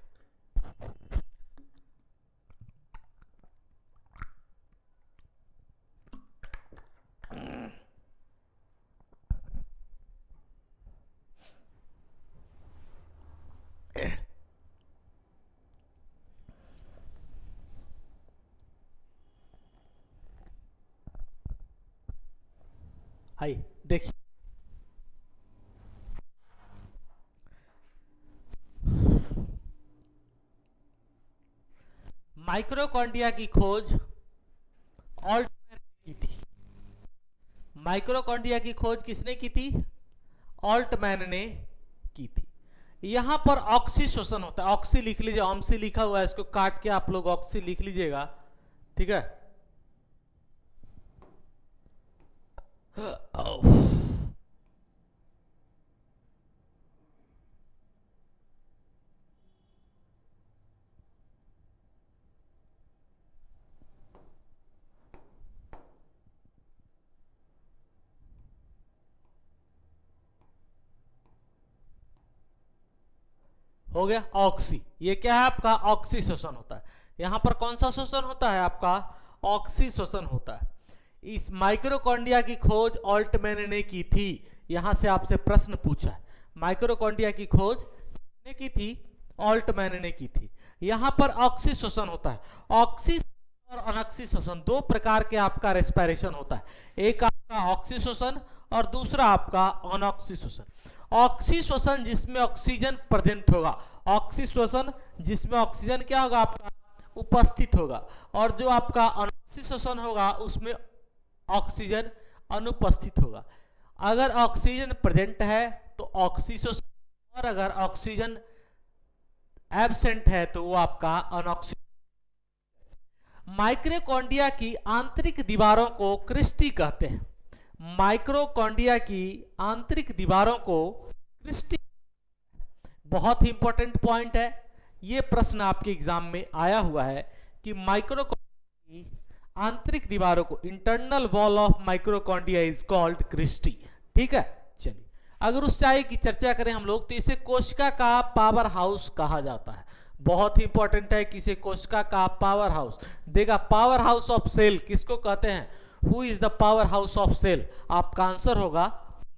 आइए देखिए, माइक्रोकॉन्ड्रिया की खोज ऑल्टमैन ने की थी। माइक्रोकॉन्ड्रिया की खोज किसने की थी? ऑल्टमैन ने की थी। यहां पर ऑक्सी शोषण होता है। ऑक्सी लिख लीजिए, ऑक्सी लिखा हुआ है, इसको काट के आप लोग ऑक्सी लिख लीजिएगा, ठीक है। हो गया ऑक्सी। ये क्या है आपका? ऑक्सी शोषण होता है। यहां पर कौन सा शोषण होता है आपका? ऑक्सी शोषण होता है। इस माइक्रोकॉन्ड्रिया की खोज ऑल्टमैन ने की थी। यहां से आपसे प्रश्न पूछा है, माइक्रोकॉन्ड्रिया की खोज किसने की थी? ऑल्टमैन ने की थी। यहां पर ऑक्सी शोषण होता है। ऑक्सी और अनऑक्सी शोषण दो प्रकार के आपका रेस्पिरेशन होता है। एक आपका ऑक्सी शोषण और दूसरा आपका अनऑक्सी शोषण। ऑक्सी शोषण जिसमें ऑक्सीजन प्रेजेंट होगा, ऑक्सी शोषण जिसमें ऑक्सीजन क्या होगा आपका? उपस्थित होगा। और जो आपका अनऑक्सी शोषण होगा उसमें ऑक्सीजन अनुपस्थित होगा। अगर ऑक्सीजन प्रेजेंट है तो ऑक्सी शोषण, और अगर ऑक्सीजन एब्सेंट है तो वो आपका अनऑक्सी। माइक्रोकॉन्ड्रिया की आंतरिक दीवारों को क्रिस्टी कहते हैं। माइक्रोकॉन्ड्रिया की आंतरिक दीवारों को क्रिस्टी, बहुत ही इंपॉर्टेंट पॉइंट है, यह प्रश्न आपके एग्जाम में आया हुआ है कि माइक्रोकॉन्ड्रिया की आंतरिक दीवारों को, internal wall of mitochondria is called cristae, ठीक है। चलिए, अगर उस चाय की चर्चा करें हम लोग तो इसे कोशिका का पावर हाउस कहा जाता है। बहुत ही इंपॉर्टेंट है कि इसे कोशिका का पावर हाउस देगा। पावर हाउस ऑफ सेल किसको कहते हैं? Who is the power house of cell? आपका आंसर होगा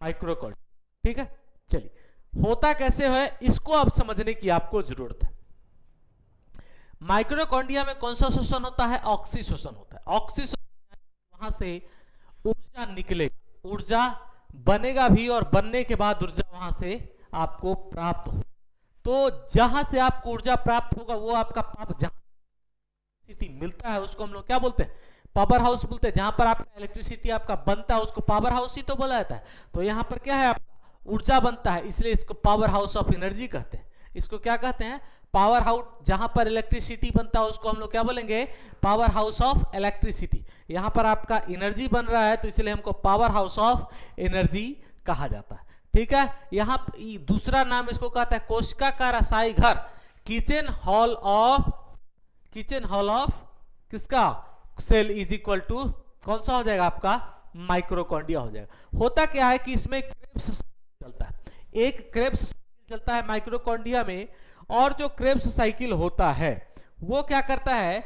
माइक्रोकॉन्ड्रिया, ठीक है। चलिए, होता कैसे है इसको अब समझने की आपको जरूरत है। माइक्रोकॉन्ड्रिया में कौन सा शोषण होता है? ऑक्सी शोषण होता है। ऑक्सी शोषण, वहां से ऊर्जा निकलेगा, ऊर्जा बनेगा भी और बनने के बाद ऊर्जा वहां से आपको प्राप्त हो। तो जहां से आपको ऊर्जा प्राप्त होगा वो आपका जहां इलेक्ट्रिसिटी मिलता है उसको हम लोग क्या बोलते हैं? पावर हाउस बोलते हैं। जहां पर आपका इलेक्ट्रिसिटी आपका बनता है उसको पावर हाउस ही तो बोला जाता है। तो यहां पर क्या है आपका? ऊर्जा बनता है, इसलिए इसको पावर हाउस ऑफ एनर्जी कहते हैं। इसको क्या कहते हैं? Power house. जहां पर इलेक्ट्रिसिटी बनता है उसको हम लोग क्या बोलेंगे? Power house of electricity. यहां पर आपका एनर्जी बन रहा है तो इसलिए हमको पावर हाउस ऑफ एनर्जी कहा जाता है, ठीक है। यहां दूसरा नाम इसको कहता है कोशिका का रसाई घर, kitchen hall of, kitchen hall of किसका? सेल इज इक्वल टू कौन सा हो जाएगा आपका? माइक्रोकॉन्ड्रिया हो जाएगा। होता क्या है कि इसमें क्रेब्स चलता है, एक क्रेब्स साइकिल चलता है माइक्रोकॉन्ड्रिया में। और जो क्रेब्स साइकिल होता है वो क्या करता है?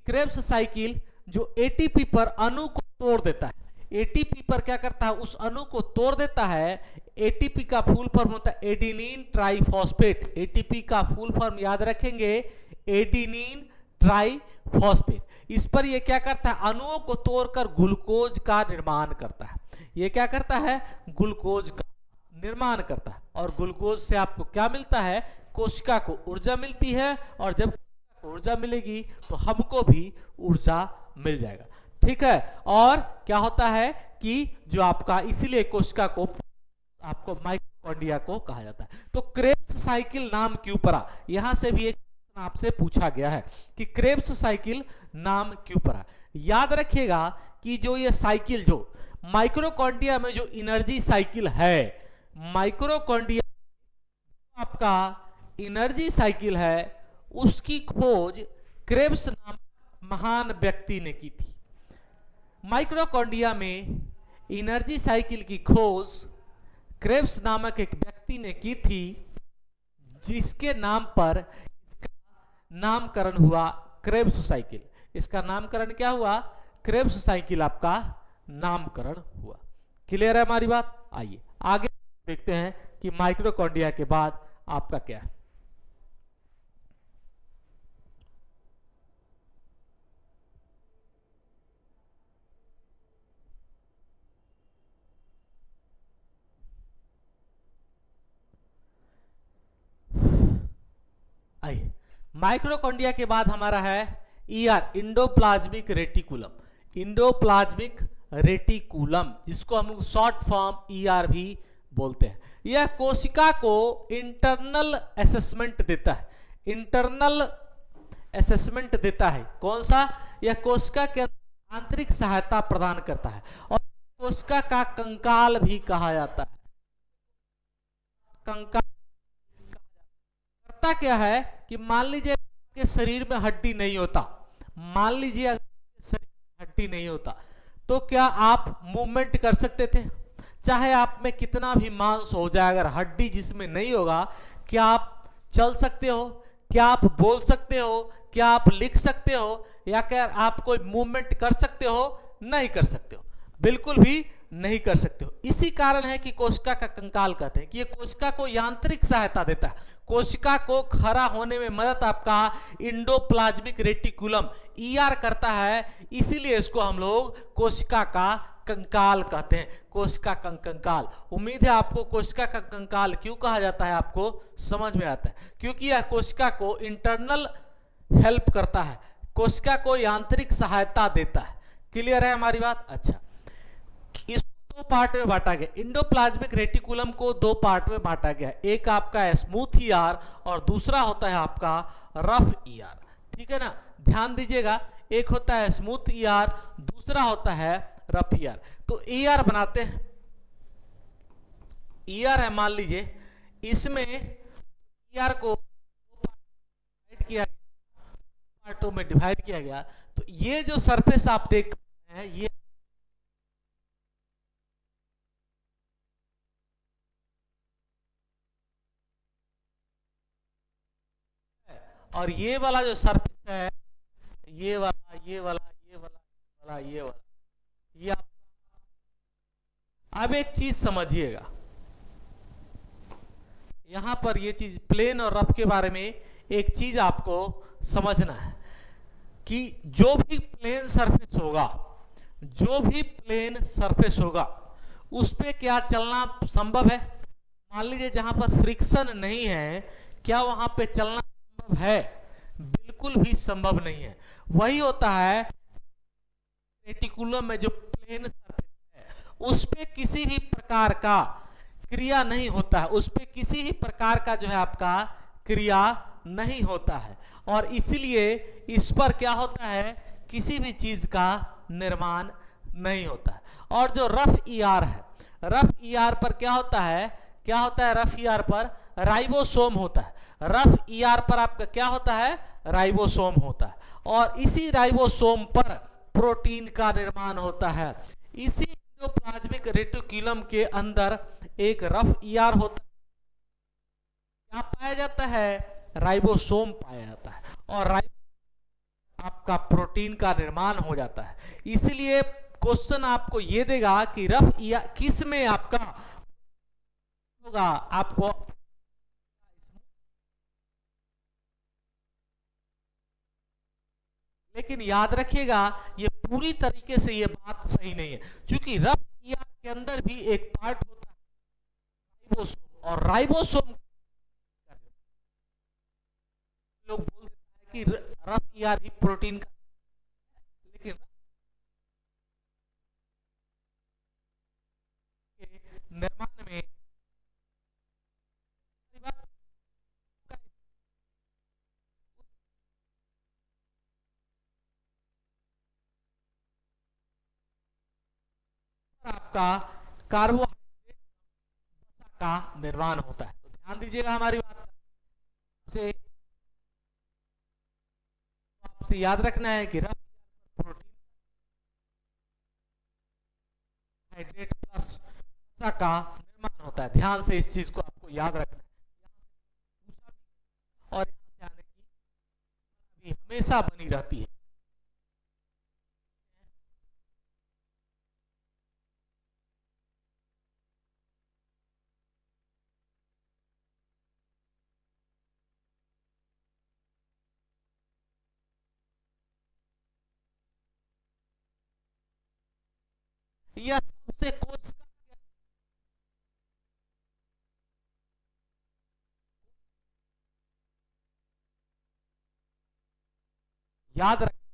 क्रेब्स साइकिल जो एटीपी पर अणु को तोड़ देता है, एटीपी पर क्या करता है? उस अणु को तोड़ देता है। एटीपी का फुल फॉर्म होता है एडिनिन ट्राइफॉस्फेट। एटीपी का फुल फॉर्म याद रखेंगे, एडिनिन ट्राइफॉस्फेट। इस पर ये क्या करता है? अणुओं को तोड़कर ग्लूकोज का निर्माण करता है। ये क्या करता है? ग्लूकोज का निर्माण करता है। और ग्लूकोज से आपको क्या मिलता है? कोशिका को ऊर्जा मिलती है, और जब ऊर्जा मिलेगी तो हमको भी ऊर्जा मिल जाएगा, ठीक है। और क्या होता है कि जो आपका, इसीलिए कोशिका को आपको माइक्रोकॉन्ड्रिया को कहा जाता है। तो क्रेब्स साइकिल नाम क्यों पड़ा? यहां से भी एक आपसे पूछा गया है कि क्रेब्स साइकिल नाम क्यों पड़ा। याद रखिएगा कि जो ये साइकिल, जो माइक्रोकॉन्ड्रिया में जो एनर्जी साइकिल है, माइक्रोकॉन्ड्रिया आपका एनर्जी साइकिल है, उसकी खोज क्रेब्स नाम महान व्यक्ति ने की थी। माइक्रोकॉन्ड्रिया में एनर्जी साइकिल की खोज क्रेब्स नामक एक व्यक्ति ने की थी, जिसके नाम पर इसका नामकरण हुआ क्रेब्स साइकिल। इसका नामकरण क्या हुआ? क्रेब्स साइकिल आपका नामकरण हुआ। क्लियर है हमारी बात? आइए आगे देखते हैं कि माइक्रोकॉन्ड्रिया के बाद आपका क्या है। आइए, माइक्रोकॉन्ड्रिया के बाद हमारा है ER endoplasmic reticulum, endoplasmic reticulum जिसको हम लोग शॉर्ट फॉर्म ईआर भी बोलते हैं। यह कोशिका को इंटरनल असेसमेंट देता है, इंटरनल असेसमेंट देता है। कौन सा? यह कोशिका के आंतरिक सहायता प्रदान करता है और कोशिका का कंकाल भी कहा जाता है। कंकाल करता क्या है कि मान लीजिए के शरीर में हड्डी नहीं होता, मान लीजिए अगर शरीर में हड्डी नहीं होता तो क्या आप मूवमेंट कर सकते थे? चाहे आप में कितना भी मांस हो जाए, अगर हड्डी जिसमें नहीं होगा, क्या आप चल सकते हो? क्या आप बोल सकते हो? क्या आप लिख सकते हो? या क्या आप कोई मूवमेंट कर सकते हो? नहीं कर सकते हो, बिल्कुल भी नहीं कर सकते हो। इसी कारण है कि कोशिका का कंकाल कहते हैं कि ये कोशिका को यांत्रिक सहायता देता है, कोशिका को खड़ा होने में मदद आपका इंडोप्लाज्मिक रेटिकुलम ईआर करता है, इसीलिए इसको हम लोग कोशिका का कंकाल कहते हैं, कोशिका का कंकाल। उम्मीद है आपको कोशिका का कंकाल क्यों कहा जाता है आपको समझ में आता है, क्योंकि यह कोशिका को इंटरनल हेल्प करता है, कोशिका को यांत्रिक सहायता देता है। क्लियर है हमारी बात? अच्छा, इसको दो पार्ट में बांटा गया, इंडोप्लाज्मिक रेटिकुलम को दो पार्ट में बांटा गया, एक आपका स्मूथ ईआर और दूसरा होता है आपका रफ ईआर। ठीक है ना, ध्यान दीजिएगा, एक होता है स्मूथ ईआर, दूसरा होता है रफ ईआर। तो ईआर बनाते हैं, ईआर है मान लीजिए, इसमें ईआर को डिवाइड किया, पार्टों में डिवाइड किया गया। तो ये जो सरफेस आप देख रहे हैं ये और ये वाला जो सरफेस है, ये वाला ये वाला ये वाला ये वाला ये वाला, ये आप अब एक चीज समझिएगा, यहां पर ये चीज प्लेन और रफ के बारे में एक चीज आपको समझना है कि जो भी प्लेन सरफेस होगा, जो भी प्लेन सरफेस होगा उस पे क्या चलना संभव है? मान लीजिए जहां पर फ्रिक्शन नहीं है, क्या वहां पे चलना संभव है? बिल्कुल भी संभव नहीं है। वही होता है रेटिकुलम में जो प्लेन सरफेस है उस पे किसी भी प्रकार का क्रिया नहीं होता है, उस पे किसी भी प्रकार का जो है आपका क्रिया नहीं होता है, और इसलिए इस पर क्या होता है, किसी भी चीज का निर्माण नहीं होता है। और जो रफ ईआर है, रफ ईआर पर क्या होता है, क्या होता है रफ ईआर पर? राइबोसोम होता है। रफ ईआर पर आपका क्या होता है? राइबोसोम होता है, और इसी राइबोसोम पर प्रोटीन का निर्माण होता है। इसी इंडोप्लाज्मिक रेटिकुलम के अंदर एक रफ ईआर होता है, क्या पाया जाता है? राइबोसोम पाया जाता है, और आपका प्रोटीन का निर्माण हो जाता है। इसलिए क्वेश्चन आपको ये देगा कि रफ ईआर किस में आपका होगा, आपको लेकिन याद रखिएगा ये पूरी तरीके से ये बात सही नहीं है, क्योंकि रफ ईआर के अंदर भी एक पार्ट होता है राइबोसोम, और राइबोसोम लोग बोल देते हैं कि रफ ईआर ही प्रोटीन का, लेकिन निर्माण में आपका कार्बोहाइड्रेट का निर्माण होता है। तो ध्यान दीजिएगा हमारी बात से, आपसे याद रखना है कि रफ प्रोटीन हाइड्रेट प्लस का निर्माण होता है। ध्यान से इस चीज को आपको याद रखना है, और यहाँ से आने की हमेशा बनी रहती है। यह सबसे कोशिका याद रख